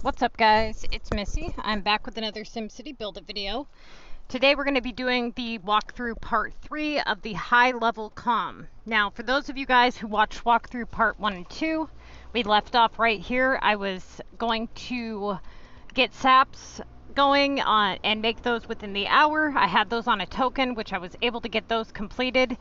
What's up guys, it's Missy. I'm back with another SimCity Buildit video. Today we're going to be doing the walkthrough part 3 of the high level CoM. Now for those of you guys who watched walkthrough part 1 and 2, we left off right here. I was going to get saps going on and make those within the hour. I had those on a token, which I was able to get those completed.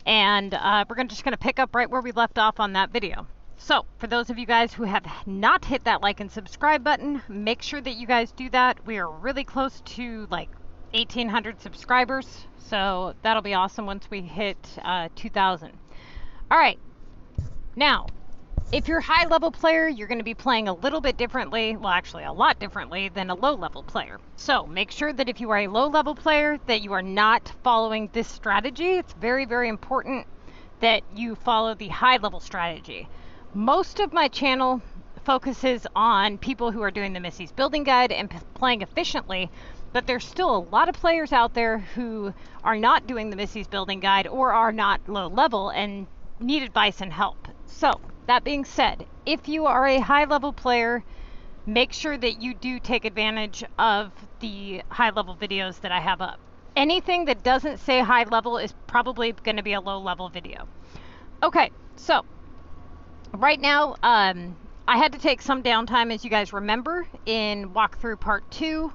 And we're just going to pick up right where we left off on that video. So, for those of you guys who have not hit that like and subscribe button, make sure that you guys do that. We are really close to like 1,800 subscribers, so that'll be awesome once we hit 2,000. Alright, now, if you're a high-level player, you're going to be playing a little bit differently, well actually a lot differently than a low-level player. So, make sure that if you are a low-level player, that you are not following this strategy. It's very, very important that you follow the high-level strategy. Most of my channel focuses on people who are doing the Missy's Building Guide and playing efficiently, but there's still a lot of players out there who are not doing the Missy's Building Guide or are not low level and need advice and help. So, that being said, if you are a high level player, make sure that you do take advantage of the high level videos that I have up. Anything that doesn't say high level is probably going to be a low level video. Okay, so right now, I had to take some downtime, as you guys remember, in walkthrough part 2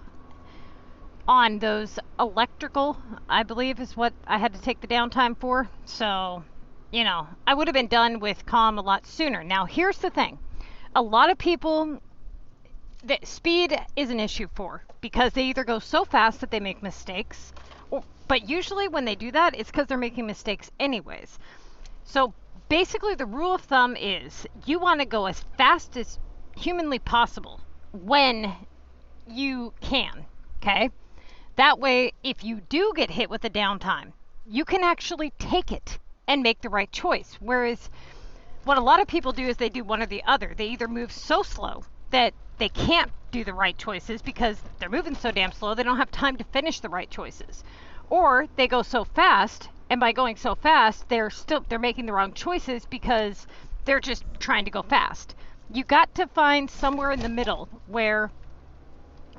on those electrical, I believe is what I had to take the downtime for. So, you know, I would have been done with CoM a lot sooner. Now, here's the thing. A lot of people, that speed is an issue for, because they either go so fast that they make mistakes, but usually when they do that, it's because they're making mistakes anyways. So, basically, the rule of thumb is you want to go as fast as humanly possible when you can, okay? That way, if you do get hit with a downtime, you can actually take it and make the right choice. Whereas, what a lot of people do is they do one or the other. They either move so slow that they can't do the right choices because they're moving so damn slow they don't have time to finish the right choices. Or they go so fast, and by going so fast, they're making the wrong choices because they're just trying to go fast. You got to find somewhere in the middle where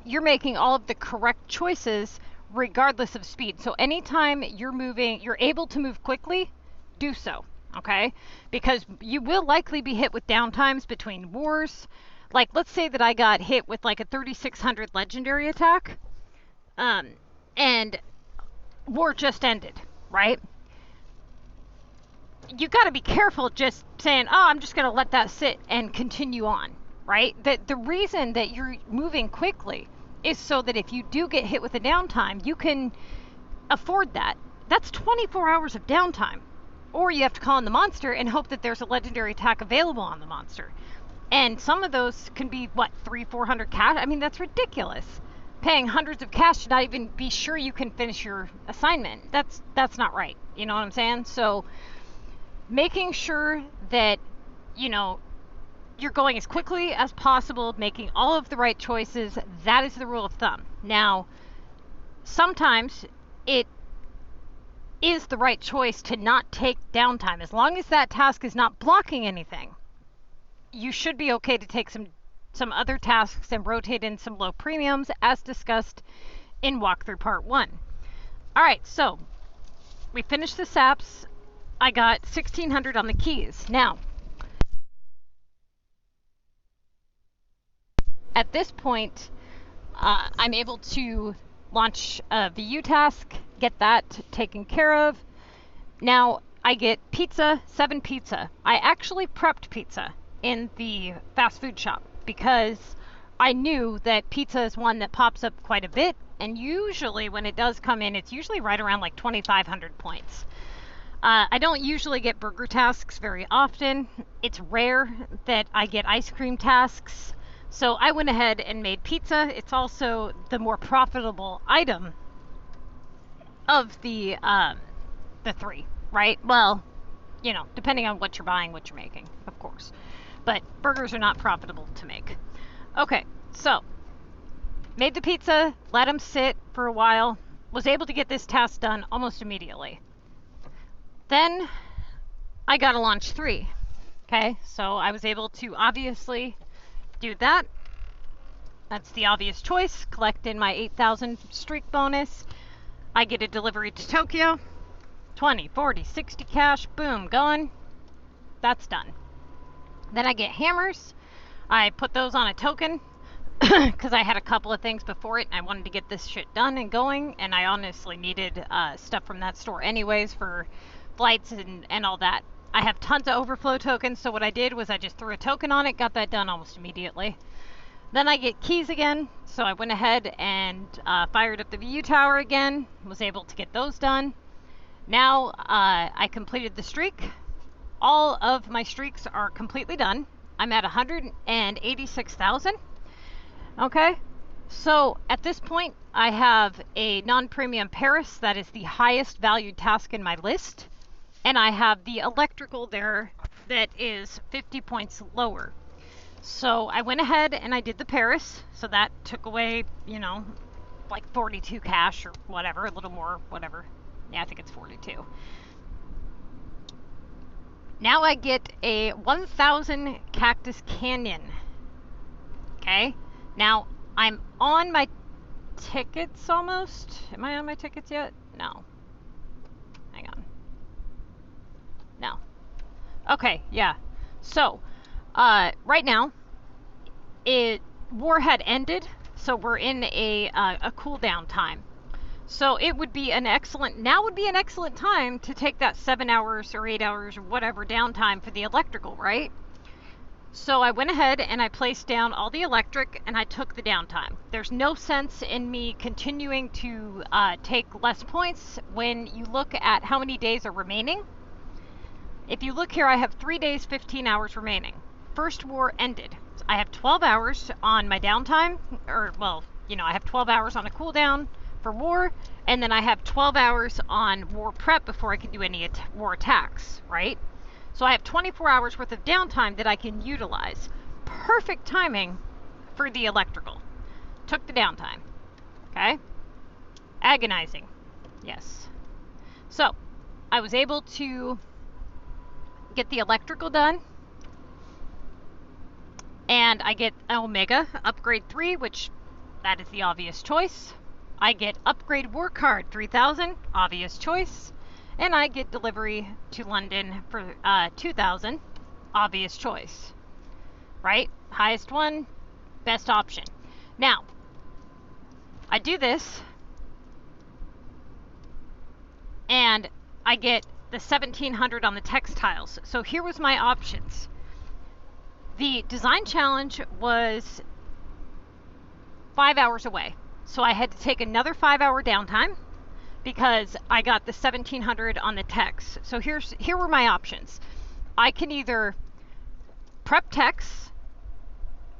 you're making all of the correct choices regardless of speed. So anytime you're moving, you're able to move quickly, do so, okay? Because you will likely be hit with downtimes between wars. Like, let's say that I got hit with like a 3600 legendary attack, and war just ended, right? You got to be careful just saying, oh, I'm just going to let that sit and continue on, right? The reason that you're moving quickly is so that if you do get hit with a downtime, you can afford that. That's 24 hours of downtime. Or you have to call in the monster and hope that there's a legendary attack available on the monster. And some of those can be, what, 300-400 cash? I mean, that's ridiculous. Paying hundreds of cash to not even be sure you can finish your assignment. That's not right. You know what I'm saying? So making sure that, you know, you're going as quickly as possible, making all of the right choices, that is the rule of thumb. Now, sometimes it is the right choice to not take downtime. As long as that task is not blocking anything, you should be okay to take some other tasks and rotate in some low premiums as discussed in walkthrough part 1. Alright, so we finished the saps. I got 1600 on the keys. Now, at this point, I'm able to launch a VU task, get that taken care of. Now, I get pizza, 7 pizza. I actually prepped pizza in the fast food shop, because I knew that pizza is one that pops up quite a bit, and usually when it does come in, it's usually right around like 2,500 points. I don't usually get burger tasks very often. It's rare that I get ice cream tasks, so I went ahead and made pizza. It's also the more profitable item of the 3, right? Well, you know, depending on what you're buying, what you're making, of course. But burgers are not profitable to make. Okay, so made the pizza, let them sit for a while, was able to get this task done almost immediately. Then I got to launch 3. Okay, so I was able to obviously do that. That's the obvious choice. Collect in my 8,000 streak bonus. I get a delivery to Tokyo. 20, 40, 60 cash. Boom, going. That's done. Then I get hammers. I put those on a token because I had a couple of things before it and I wanted to get this shit done and going, and I honestly needed stuff from that store anyways for flights and all that. I have tons of overflow tokens, so what I did was I just threw a token on it, got that done almost immediately. Then I get keys again, so I went ahead and fired up the VU tower again, was able to get those done. Now I completed the streak. All of my streaks are completely done. I'm at 186,000. Okay, so at this point I have a non-premium Paris that is the highest valued task in my list, and I have the electrical there that is 50 points lower. So I went ahead and I did the Paris, so that took away, you know, like 42 cash or whatever, a little more, whatever. Yeah, I think it's 42. Now I get a 1,000 Cactus Canyon. Okay, now I'm on my tickets almost. Am I on my tickets yet? No. Hang on. No. Okay, yeah. So, right now, war had ended, so we're in a cooldown time. So it would be an excellent time to take that 7 hours or 8 hours or whatever downtime for the electrical, right? So I went ahead and I placed down all the electric and I took the downtime. There's no sense in me continuing to take less points when you look at how many days are remaining. If you look here, I have 3 days, 15 hours remaining. First war ended. I have 12 hours on my downtime, or well, you know, I have 12 hours on a cooldown for war, and then I have 12 hours on war prep before I can do any war attacks, right? So I have 24 hours worth of downtime that I can utilize. Perfect timing for the electrical. Took the downtime, okay? Agonizing, yes. So I was able to get the electrical done, and I get Omega upgrade 3, which that is the obvious choice. I get upgrade war card 3,000, obvious choice, and I get delivery to London for 2,000, obvious choice, right? Highest one, best option. Now, I do this, and I get the 1,700 on the textiles. So here was my options. The design challenge was 5 hours away. So I had to take another 5 hour downtime because I got the 1,700 on the text. So here were my options. I can either prep text,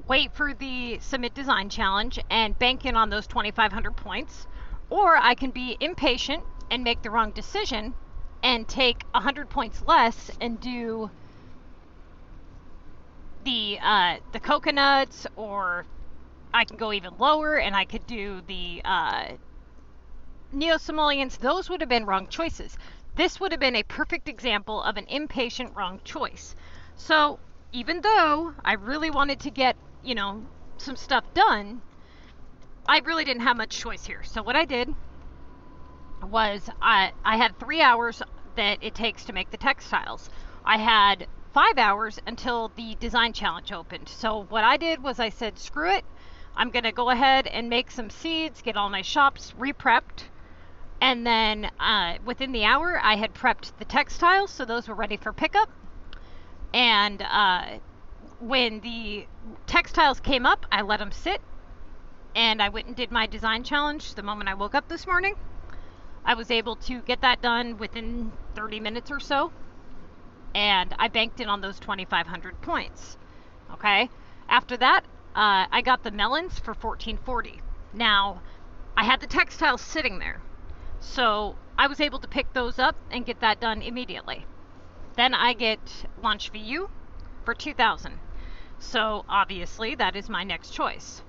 wait for the submit design challenge and bank in on those 2,500 points, or I can be impatient and make the wrong decision and take 100 points less and do the coconuts, or I can go even lower and I could do the neo-simoleons. Those would have been wrong choices. This would have been a perfect example of an impatient wrong choice. So even though I really wanted to get, you know, some stuff done, I really didn't have much choice here. So what I did was I had 3 hours that it takes to make the textiles. I had 5 hours until the design challenge opened. So what I did was I said, screw it. I'm going to go ahead and make some seeds, get all my shops re-prepped, and then within the hour I had prepped the textiles, so those were ready for pickup. And when the textiles came up, I let them sit, and I went and did my design challenge the moment I woke up this morning. I was able to get that done within 30 minutes or so, and I banked in on those 2,500 points. Okay, after that, I got the melons for 1,440. Now, I had the textiles sitting there, so I was able to pick those up and get that done immediately. Then I get launch VU for 2,000. So obviously that is my next choice.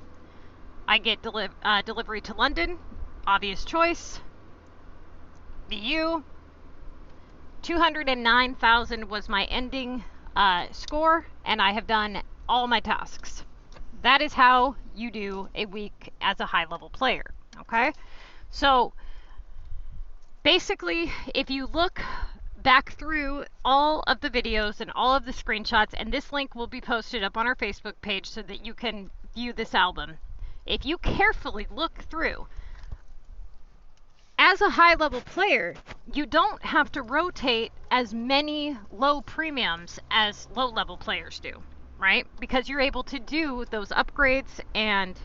I get delivery to London, obvious choice. VU, 209,000 was my ending score, and I have done all my tasks. That is how you do a week as a high level player. Okay, so basically, if you look back through all of the videos and all of the screenshots, and this link will be posted up on our Facebook page so that you can view this album. If you carefully look through, as a high level player, you don't have to rotate as many low premiums as low level players do, right? Because you're able to do those upgrades and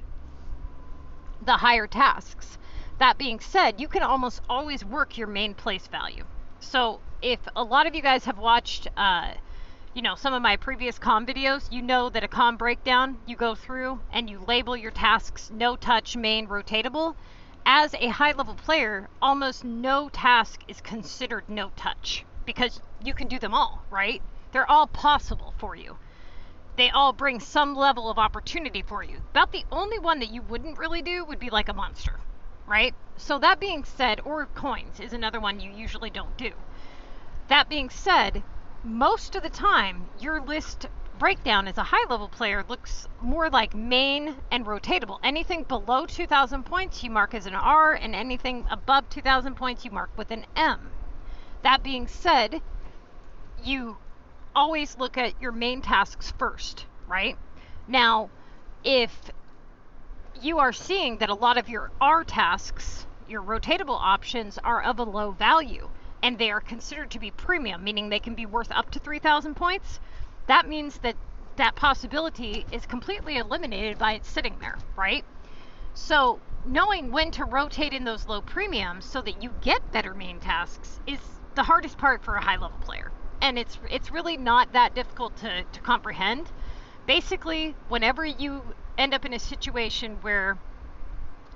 the higher tasks. That being said, you can almost always work your main place value. So if a lot of you guys have watched, you know, some of my previous CoM videos, you know that a CoM breakdown, you go through and you label your tasks no touch, main, rotatable. As a high level player, almost no task is considered no touch because you can do them all, right? They're all possible for you. They all bring some level of opportunity for you. About the only one that you wouldn't really do would be like a monster, right? So that being said, or coins is another one you usually don't do. That being said, most of the time, your list breakdown as a high level player looks more like main and rotatable. Anything below 2,000 points you mark as an R, and anything above 2,000 points you mark with an M. That being said, you always look at your main tasks first, right? Now, if you are seeing that a lot of your R tasks, your rotatable options, are of a low value, and they are considered to be premium, meaning they can be worth up to 3,000 points, that means that that possibility is completely eliminated by it sitting there, right? So knowing when to rotate in those low premiums so that you get better main tasks is the hardest part for a high level player. And it's really not that difficult to comprehend. Basically, whenever you end up in a situation where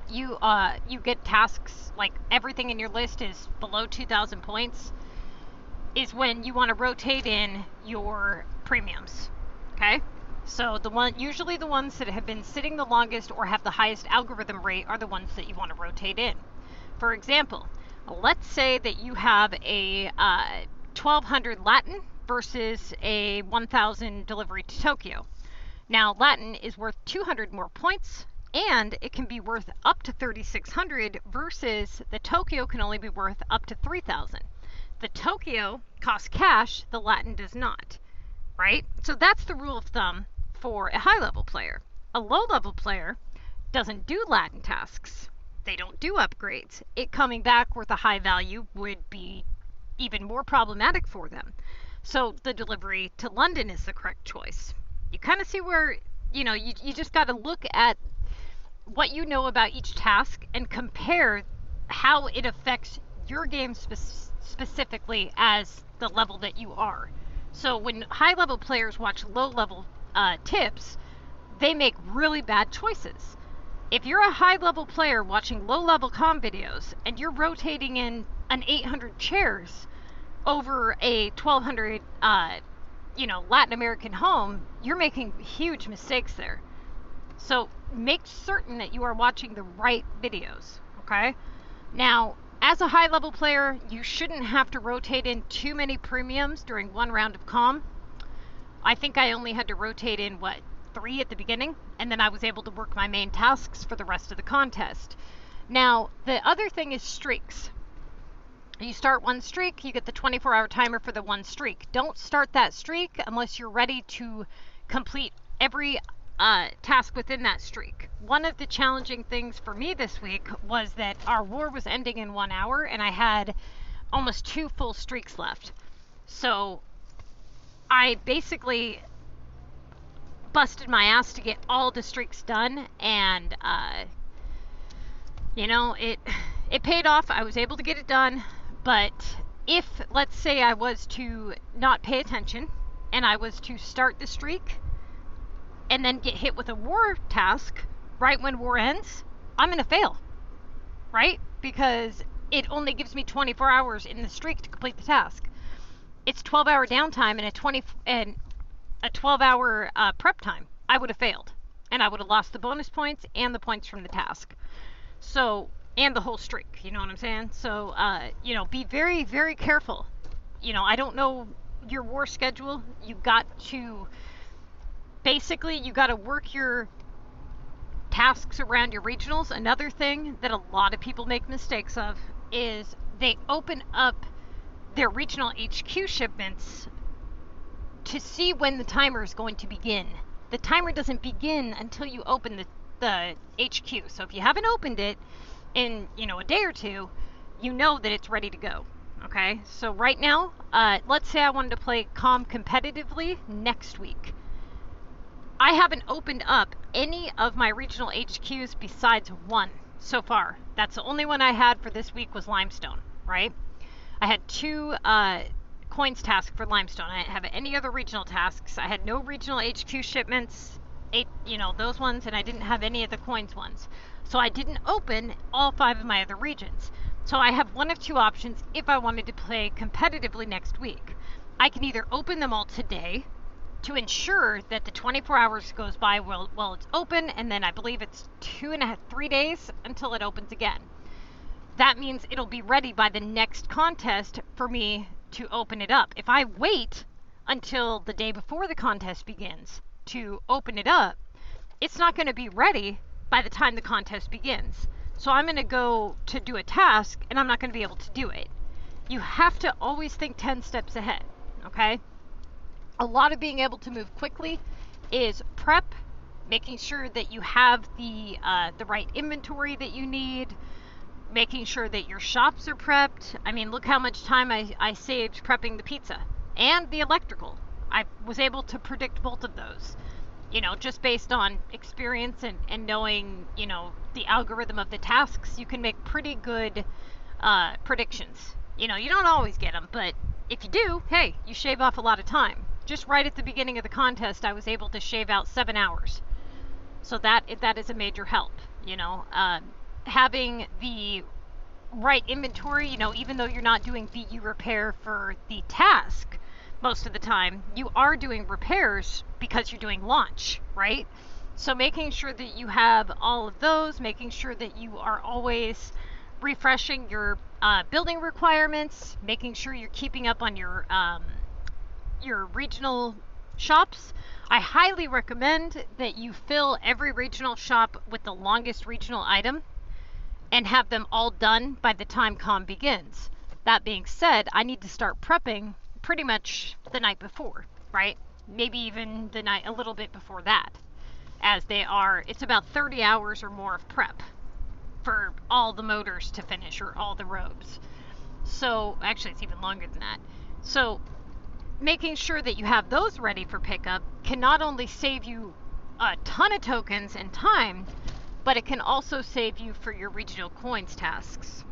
you get tasks like everything in your list is below 2,000 points, is when you want to rotate in your premiums. Okay, so usually the ones that have been sitting the longest or have the highest algorithm rate are the ones that you want to rotate in. For example, let's say that you have a 1,200 Latin versus a 1,000 delivery to Tokyo. Now, Latin is worth 200 more points, and it can be worth up to 3,600 versus the Tokyo can only be worth up to 3,000. The Tokyo costs cash, the Latin does not, right? So that's the rule of thumb for a high-level player. A low-level player doesn't do Latin tasks. They don't do upgrades. It coming back worth a high value would be even more problematic for them. So the delivery to London is the correct choice. You kind of see where, you know, you just got to look at what you know about each task and compare how it affects your game specifically as the level that you are. So when high level players watch low level tips, they make really bad choices. If you're a high level player watching low level CoM videos and you're rotating in an 800 chairs over a 1,200 Latin American home, you're making huge mistakes there. So make certain that you are watching the right videos, okay? Now, as a high level player, you shouldn't have to rotate in too many premiums during one round of CoM. I think I only had to rotate in, 3 at the beginning, and then I was able to work my main tasks for the rest of the contest. Now, the other thing is streaks. You start one streak, you get the 24-hour timer for the one streak. Don't start that streak unless you're ready to complete every task within that streak. One of the challenging things for me this week was that our war was ending in 1 hour and I had almost 2 full streaks left. So I basically busted my ass to get all the streaks done, and it paid off. I was able to get it done. But if, let's say, I was to not pay attention and I was to start the streak and then get hit with a war task right when war ends, I'm going to fail, right? Because it only gives me 24 hours in the streak to complete the task. It's 12-hour downtime and a 12-hour prep time. I would have failed, and I would have lost the bonus points and the points from the task. So, and the whole streak, you know what I'm saying? So, be very, very careful. I don't know your war schedule. You got to work your tasks around your regionals, another thing that a lot of people make mistakes of is they open up their regional HQ shipments to see when the timer is going to begin. The timer doesn't begin until you open the HQ. So if you haven't opened it in, a day or two, you know that it's ready to go. Okay, so right now, let's say I wanted to play CoM competitively next week. I haven't opened up any of my regional HQs besides one so far. That's the only one I had for this week was Limestone, right? I had 2 coins task for Limestone. I didn't have any other regional tasks. I had no regional HQ shipments, those ones, and I didn't have any of the coins ones. So I didn't open all 5 of my other regions. So I have one of 2 options if I wanted to play competitively next week. I can either open them all today to ensure that the 24 hours goes by while it's open, and then I believe it's 3 days until it opens again. That means it'll be ready by the next contest for me to open it up. If I wait until the day before the contest begins to open it up, it's not going to be ready by the time the contest begins. So I'm going to go to do a task and I'm not going to be able to do it. You have to always think 10 steps ahead, okay? A lot of being able to move quickly is prep, making sure that you have the right inventory that you need, making sure that your shops are prepped. I mean, look how much time I saved prepping the pizza and the electrical. I was able to predict both of those, just based on experience and knowing, the algorithm of the tasks. You can make pretty good predictions. You don't always get them, but if you do, hey, you shave off a lot of time. Just right at the beginning of the contest, I was able to shave out 7 hours. So that is a major help, having the right inventory, even though you're not doing VU repair for the task most of the time, you are doing repairs because you're doing launch, right? So making sure that you have all of those, making sure that you are always refreshing your building requirements, making sure you're keeping up on your regional shops. I highly recommend that you fill every regional shop with the longest regional item and have them all done by the time CoM begins. That being said, I need to start prepping pretty much the night before, right? Maybe even the night a little bit before that, as it's about 30 hours or more of prep for all the motors to finish or all the robes. So actually it's even longer than that. So making sure that you have those ready for pickup can not only save you a ton of tokens and time, but it can also save you for your regional coins tasks,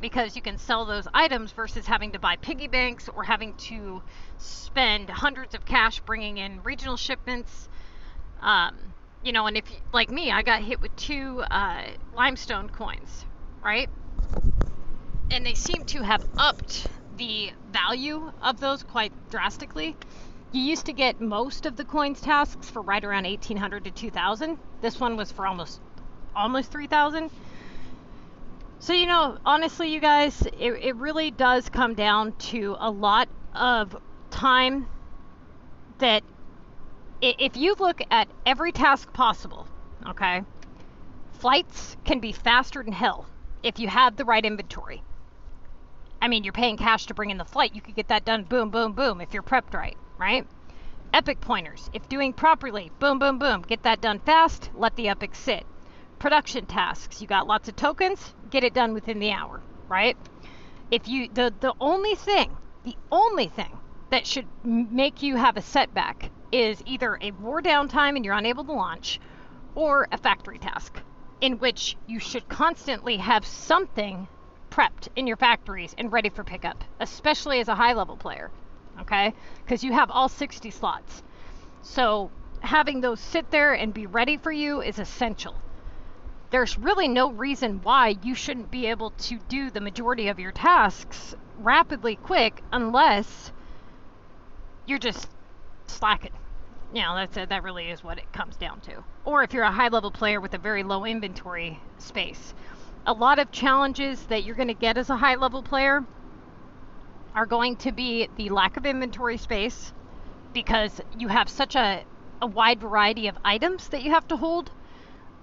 because you can sell those items versus having to buy piggy banks or having to spend hundreds of cash bringing in regional shipments. And if, like me, I got hit with 2 limestone coins, right? And they seem to have upped the value of those quite drastically. You used to get most of the coins tasks for right around 1,800 to 2,000. This one was for almost 3,000. So, honestly, you guys, it really does come down to a lot of time. That if you look at every task possible, okay, flights can be faster than hell if you have the right inventory. I mean, you're paying cash to bring in the flight. You could get that done, boom, boom, boom, if you're prepped right? Epic pointers, if doing properly, boom, boom, boom, get that done fast, let the epic sit. Production tasks, you got lots of tokens, get it done within the hour, right? If you, the only thing that should make you have a setback is either a war downtime and you're unable to launch, or a factory task, in which you should constantly have something prepped in your factories and ready for pickup, especially as a high level player, okay? Because you have all 60 slots. So having those sit there and be ready for you is essential. There's really no reason why you shouldn't be able to do the majority of your tasks rapidly quick unless you're just slacking. That really is what it comes down to. Or if you're a high level player with a very low inventory space. A lot of challenges that you're going to get as a high level player are going to be the lack of inventory space, because you have such a wide variety of items that you have to hold.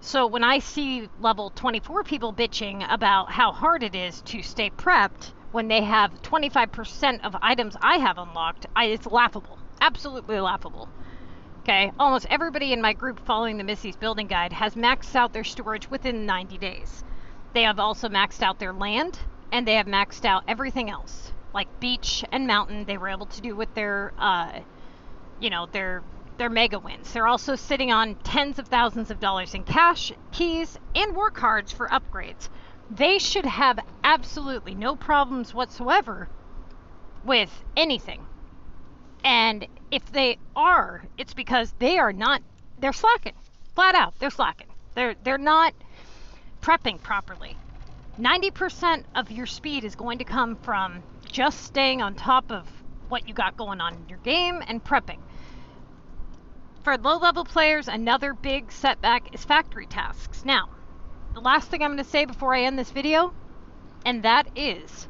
So when I see level 24 people bitching about how hard it is to stay prepped when they have 25% of items I have unlocked, it's laughable. Absolutely laughable. Okay, almost everybody in my group following the Missy's Building Guide has maxed out their storage within 90 days. They have also maxed out their land, and they have maxed out everything else, like beach and mountain. They were able to do with their, their mega wins. They're also sitting on tens of thousands of dollars in cash, keys, and war cards for upgrades. They should have absolutely no problems whatsoever with anything. And if they are, it's because they're slacking. Flat out, they're slacking. They're not prepping properly. 90% of your speed is going to come from just staying on top of what you got going on in your game and prepping. For low-level players, another big setback is factory tasks. Now, the last thing I'm going to say before I end this video, and that is,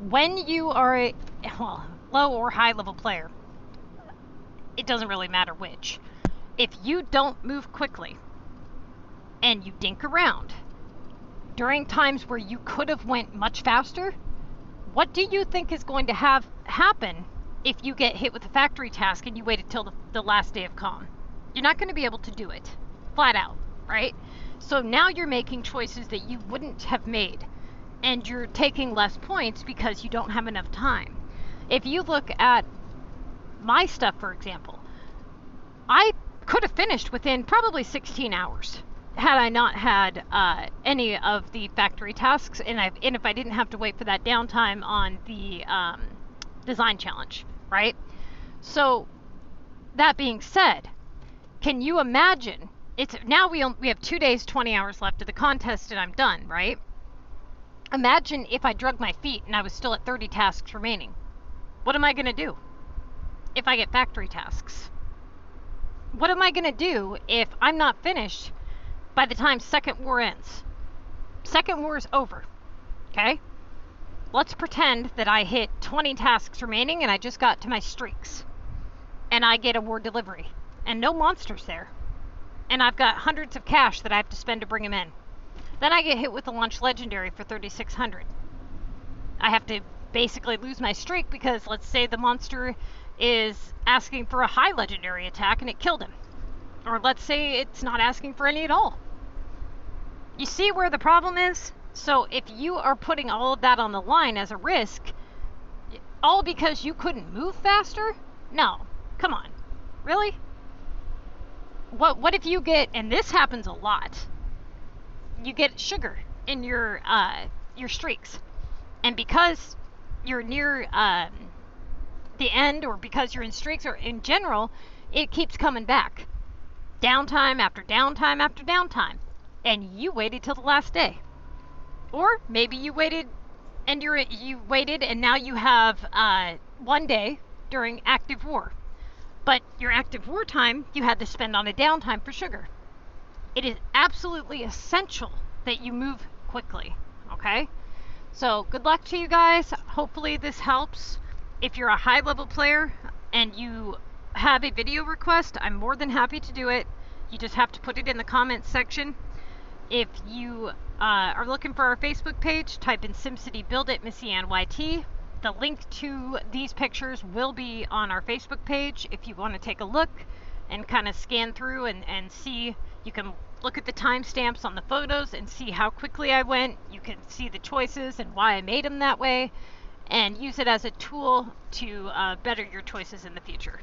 when you are a low or high-level player, it doesn't really matter which. If you don't move quickly and you dink around during times where you could have went much faster, what do you think is going to happen if you get hit with a factory task and you waited till the last day of CoM? You're not going to be able to do it, flat out, right? So now you're making choices that you wouldn't have made, and you're taking less points because you don't have enough time. If you look at my stuff, for example, I could have finished within probably 16 hours had I not had any of the factory tasks, and if I didn't have to wait for that downtime on the design challenge, right? So that being said, can you imagine, now we have 2 days, 20 hours left of the contest and I'm done, right? Imagine if I drug my feet and I was still at 30 tasks remaining. What am I going to do if I get factory tasks? What am I going to do if I'm not finished by the time Second War ends? Second War is over, okay? Let's pretend that I hit 20 tasks remaining and I just got to my streaks. And I get a war delivery. And no monsters there. And I've got hundreds of cash that I have to spend to bring them in. Then I get hit with a launch legendary for 3,600. I have to basically lose my streak because let's say the monster is asking for a high legendary attack and it killed him. Or let's say it's not asking for any at all. You see where the problem is? So if you are putting all of that on the line as a risk, all because you couldn't move faster? No, come on, really? What if you get, and this happens a lot, you get sugar in your streaks, and because you're near the end, or because you're in streaks, or in general, it keeps coming back. Downtime after downtime after downtime. And you waited till the last day. Or maybe you waited and and now you have 1 day during active war. But your active war time you had to spend on a downtime for sugar. It is absolutely essential that you move quickly, okay? So good luck to you guys. Hopefully this helps. If you're a high level player and you have a video request, I'm more than happy to do it. You just have to put it in the comments section. If you are looking for our Facebook page, type in SimCity Buildit MissyAnne The link to these pictures will be on our Facebook page. If you want to take a look and kind of scan through and see, you can look at the timestamps on the photos and see how quickly I went. You can see the choices and why I made them that way, and use it as a tool to better your choices in the future.